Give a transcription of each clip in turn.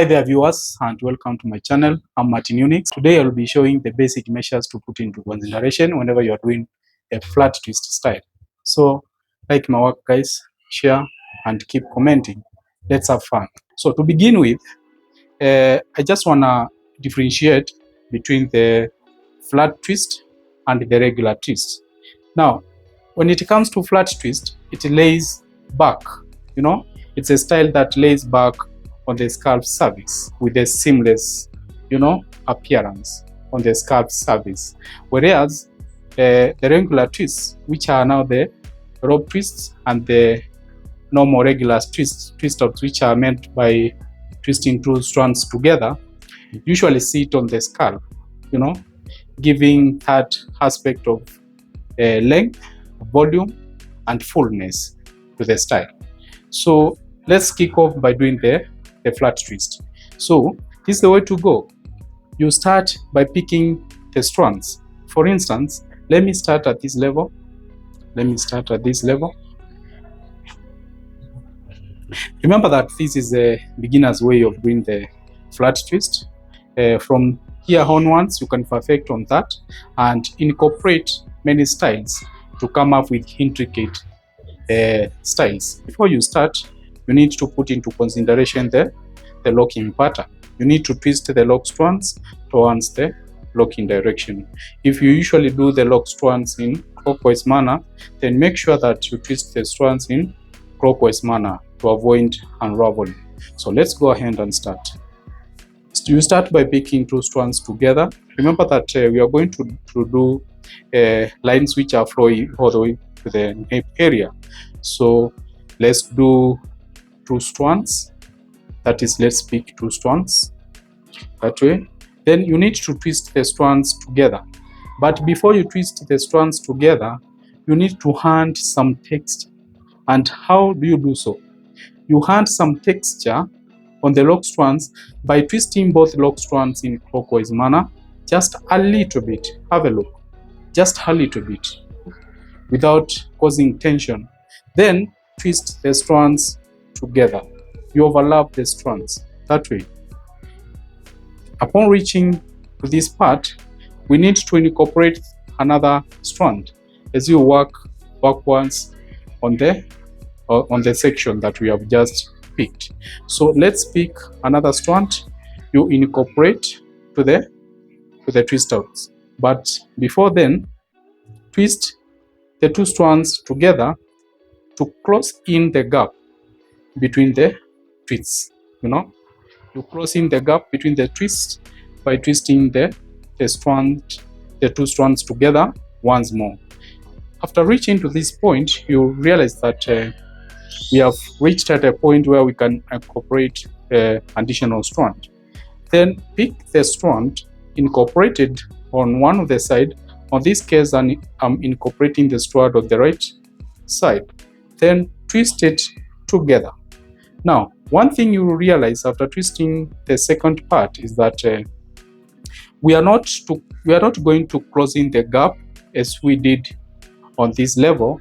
Hi there viewers, and welcome to my channel. I'm Martin Unix. Today I'll be showing the basic measures to put into consideration whenever you're doing a flat twist style. So like my work guys, share and keep commenting. Let's have fun. So to begin with, I just want to differentiate between the flat twist and the regular twist. Now when it comes to flat twist, it lays back, it's a style that lays back on the scalp surface with a seamless, appearance on the scalp surface. Whereas the regular twists, which are now the rope twists and the normal regular twist-ups, which are meant by twisting two strands together, usually sit on the scalp, giving that aspect of length, volume, and fullness to the style. So let's kick off by doing the flat twist. So this is the way to go. You start by picking the strands. For instance, let me start at this level. Remember that this is a beginner's way of doing the flat twist. From here onwards, you can perfect on that and incorporate many styles to come up with intricate styles. Before you start, you need to put into consideration the locking pattern. You need to twist the lock strands towards the locking direction. If you usually do the lock strands in clockwise manner, then make sure that you twist the strands in clockwise manner to avoid unraveling. So let's go ahead and start. You start by picking two strands together. Remember that we are going to do lines which are flowing all the way to the nape area. So let's do two strands. That is, let's pick two strands that way. Then you need to twist the strands together. But before you twist the strands together, you need to hand some texture. And how do you do so? You hand some texture on the lock strands by twisting both lock strands in clockwise manner, just a little bit. Have a look, just a little bit, without causing tension. Then twist the strands together. You overlap the strands that way. Upon reaching to this part, we need to incorporate another strand as you work backwards on the section that we have just picked. So let's pick another strand. You incorporate to the twist outs. But before then, twist the two strands together to close in the gap between the twists. You close in the gap between the twists by twisting the two strands together once more. After reaching to this point, you realize that we have reached at a point where we can incorporate additional strand. Then pick the strand incorporated on one of the side. On this case, I'm incorporating the strand on the right side. Then twist it together. Now, one thing you will realize after twisting the second part is that we are not going to close in the gap as we did on this level,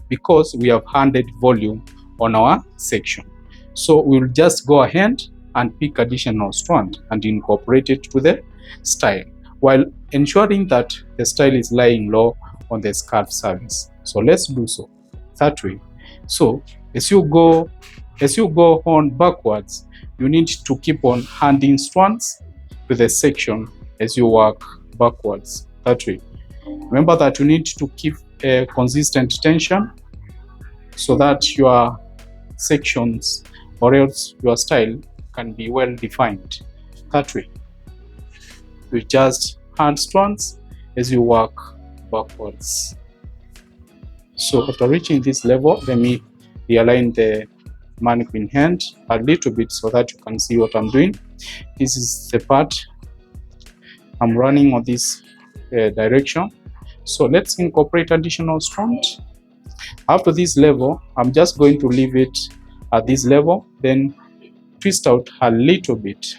because we have handed volume on our section. So we'll just go ahead and pick additional strand and incorporate it to the style, while ensuring that the style is lying low on the scalp surface. So let's do so that way. So as you go on backwards, you need to keep on handing strands to the section as you work backwards that way. Remember that you need to keep a consistent tension so that your sections or else your style can be well defined that way. You just hand strands as you work backwards. So after reaching this level, let me realign the mannequin hand a little bit so that you can see what I'm doing. This is the part I'm running on this direction. So let's incorporate additional strand. After this level, I'm just going to leave it at this level, then twist out a little bit.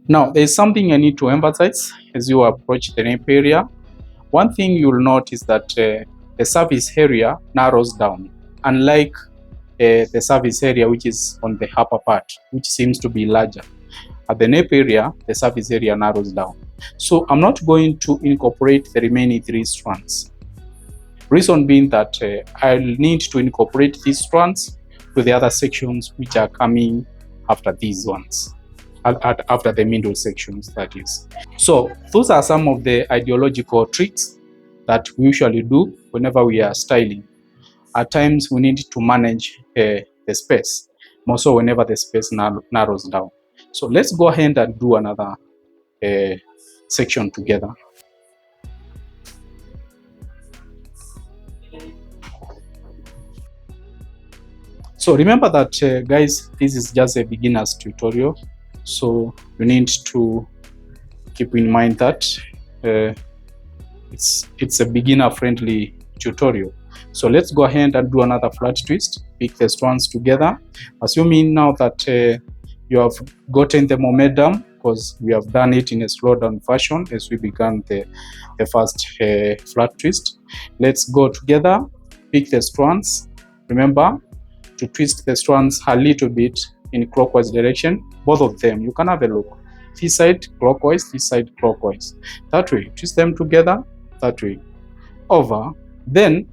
Now there's something I need to emphasize as you approach the nape area. One thing you'll notice that the surface area narrows down, unlike the surface area, which is on the upper part, which seems to be larger. At the nape area, the surface area narrows down. So I'm not going to incorporate the remaining 3 strands. Reason being that I'll need to incorporate these strands to the other sections which are coming after these ones, after the middle sections, that is. So those are some of the ideological tricks that we usually do whenever we are styling. At times we need to manage the space, more so whenever the space narrows down. So let's go ahead and do another section together. So remember that guys, this is just a beginner's tutorial, so you need to keep in mind that it's a beginner-friendly tutorial. So let's go ahead and do another flat twist. Pick the strands together, assuming now that you have gotten the momentum, because we have done it in a slow down fashion as we began the first flat twist. Let's go together, pick the strands. Remember to twist the strands a little bit in clockwise direction, both of them. You can have a look. This side clockwise, this side clockwise. That way, twist them together, that way. Over. Then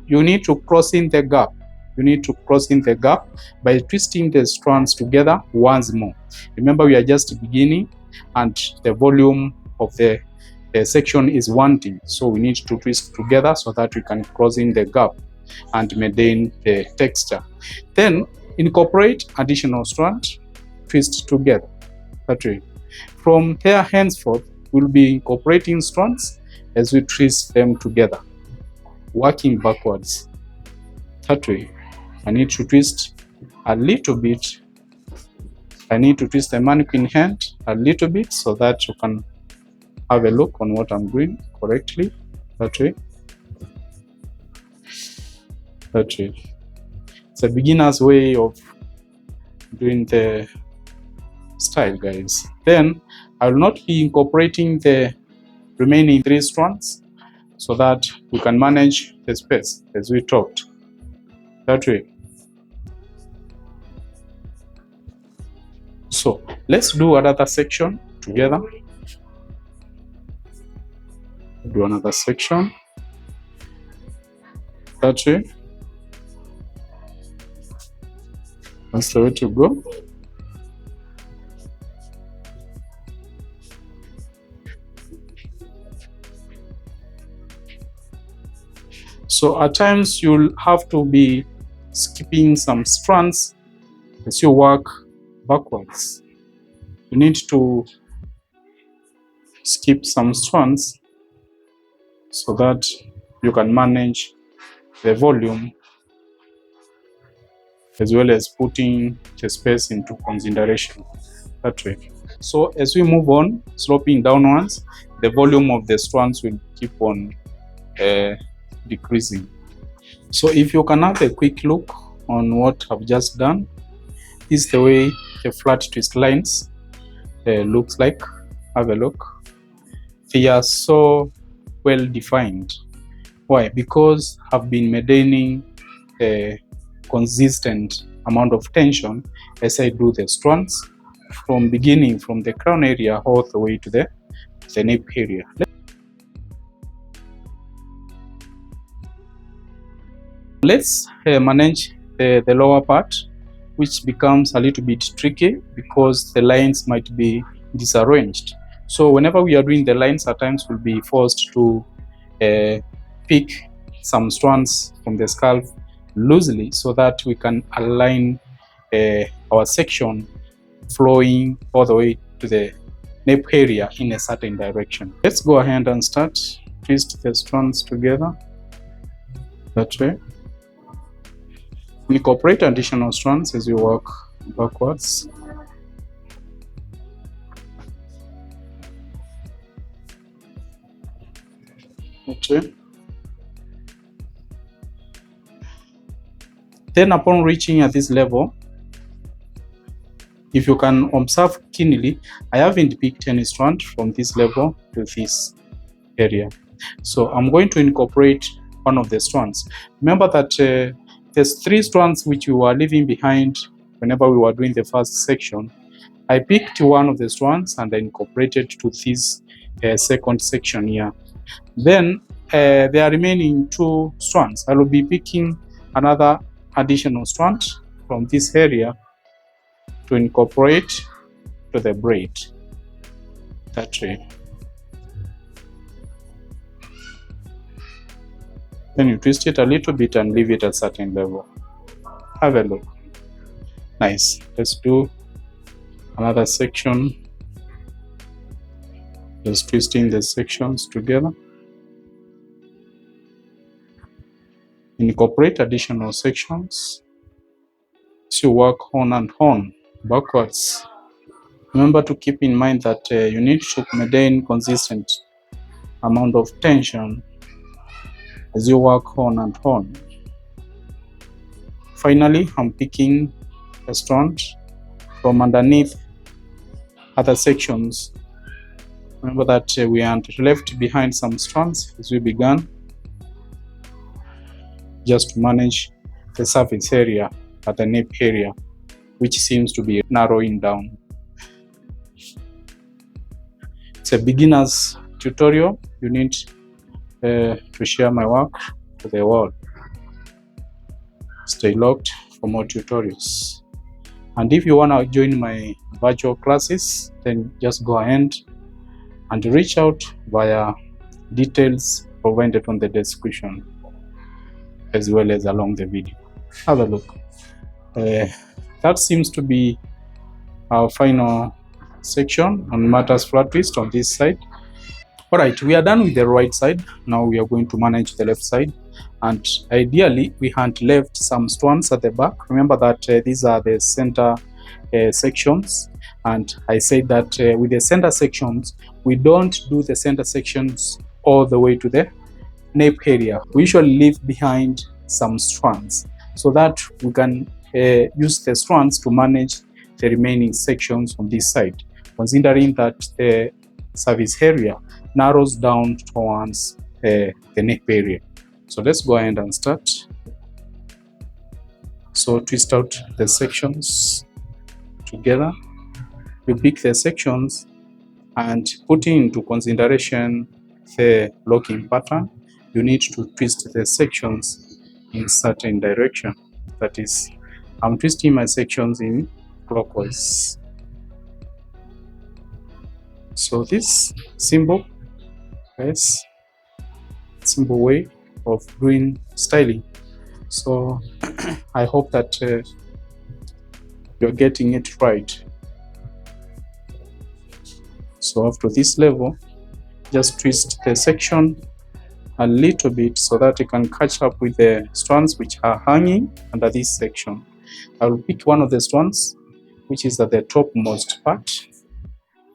you need to cross in the gap. You need to cross in the gap by twisting the strands together once more. Remember, we are just beginning and the volume of the section is wanting. So we need to twist together so that we can cross in the gap and maintain the texture. Then incorporate additional strand, twist together. That way. From here henceforth, we'll be incorporating strands as we twist them together, working backwards. That way. I need to twist a little bit. I need to twist the mannequin hand a little bit so that you can have a look on what I'm doing correctly. That way. That way. It's a beginner's way of doing the style, guys. Then I will not be incorporating the remaining 3 strands so that we can manage the space as we talked. That way. So let's do another section together. Do another section. That way. That's the way to go. So at times you'll have to be skipping some strands as you work backwards. You need to skip some strands so that you can manage the volume as well as putting the space into consideration. That way. So as we move on, sloping downwards, the volume of the strands will keep on decreasing. So if you can have a quick look on what I've just done, this is the way the flat twist lines looks like. Have a look. They are so well defined. Why? Because I've been maintaining a consistent amount of tension as I do the strands from beginning from the crown area all the way to the nape area. Let's manage the lower part, which becomes a little bit tricky because the lines might be disarranged. So whenever we are doing the lines, at times we'll be forced to pick some strands from the scalp loosely so that we can align our section flowing all the way to the nape area in a certain direction. Let's go ahead and start. Twist the strands together. That way. Incorporate additional strands as you work backwards. Okay. Then upon reaching at this level, if you can observe keenly, I haven't picked any strand from this level to this area. So I'm going to incorporate one of the strands. Remember that the there's 3 strands which we were leaving behind whenever we were doing the first section. I picked one of the strands and I incorporated to this second section here. Then there are remaining 2 strands. I will be picking another additional strand from this area to incorporate to the braid that way. Then you twist it a little bit and leave it at a certain level. Have a look. Nice. Let's do another section. Just twisting the sections together. Incorporate additional sections. So work on and on backwards. Remember to keep in mind that you need to maintain consistent amount of tension as you work on and on. Finally, I'm picking a strand from underneath other sections. Remember that we had left behind some strands as we began, just to manage the surface area at the nape area, which seems to be narrowing down. It's a beginner's tutorial. You need to share my work to the world. Stay locked for more tutorials. And if you want to join my virtual classes, then just go ahead and reach out via details provided on the description as well as along the video. Have a look. That seems to be our final section on Matters flat twist on this side. Alright, we are done with the right side. Now we are going to manage the left side, and ideally we had left some strands at the back. Remember that these are the center sections, and I said that with the center sections we don't do the center sections all the way to the nape area. We usually leave behind some strands so that we can use the strands to manage the remaining sections on this side, considering that the service area narrows down towards the nape area. So let's go ahead and start. So twist out the sections together. You pick the sections and put into consideration the locking pattern. You need to twist the sections in certain direction. That is, I'm twisting my sections in clockwise. So this simple way of doing styling. So I hope that you're getting it right. So up to this level, just twist the section a little bit so that you can catch up with the strands which are hanging under this section. I will pick one of the strands which is at the topmost part,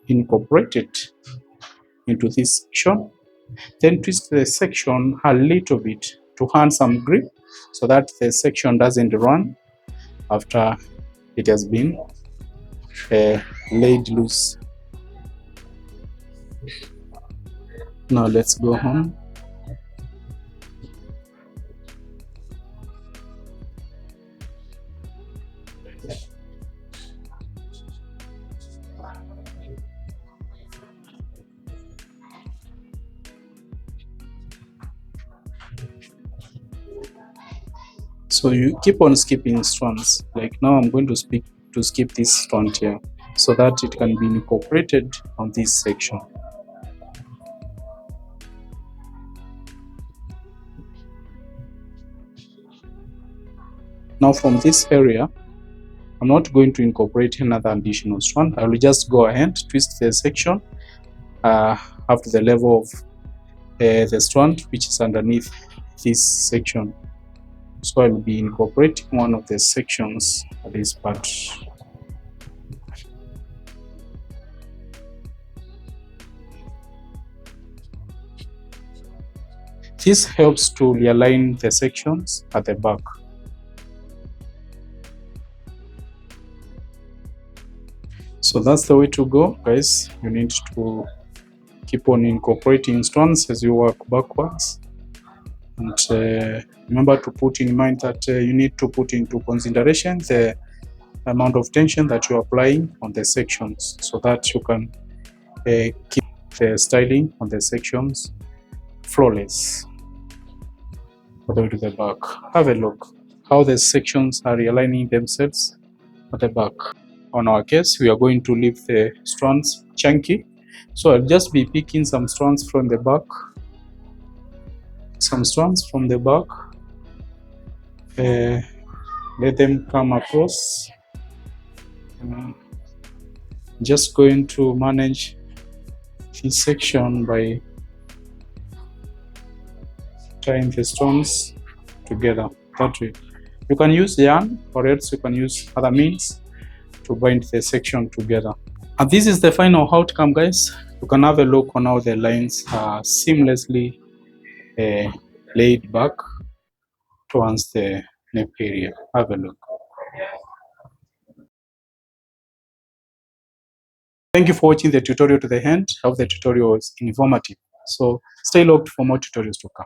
incorporate it into this section, then twist the section a little bit to hand some grip so that the section doesn't run after it has been laid loose. Now let's go home. So you keep on skipping strands. Like now I'm going to skip this strand here so that it can be incorporated on this section. Now from this area, I'm not going to incorporate another additional strand. I will just go ahead, twist the section up to the level of the strand which is underneath this section. So I will be incorporating one of the sections at this part. This helps to realign the sections at the back. So that's the way to go, guys. You need to keep on incorporating strands as you work backwards. And remember to put in mind that you need to put into consideration the amount of tension that you're applying on the sections, so that you can keep the styling on the sections flawless all the way to the back. Have a look how the sections are realigning themselves at the back. On our case, we are going to leave the strands chunky, so I'll just be picking some strands from the back, let them come across. Just going to manage this section by tying the stones together that way. You can use yarn, or else you can use other means to bind the section together. And this is the final outcome, guys. You can have a look on how the lines are seamlessly laid back towards the neck area. Have a look. Thank you for watching the tutorial to the end. I hope the tutorial was informative. So stay locked for more tutorials to come.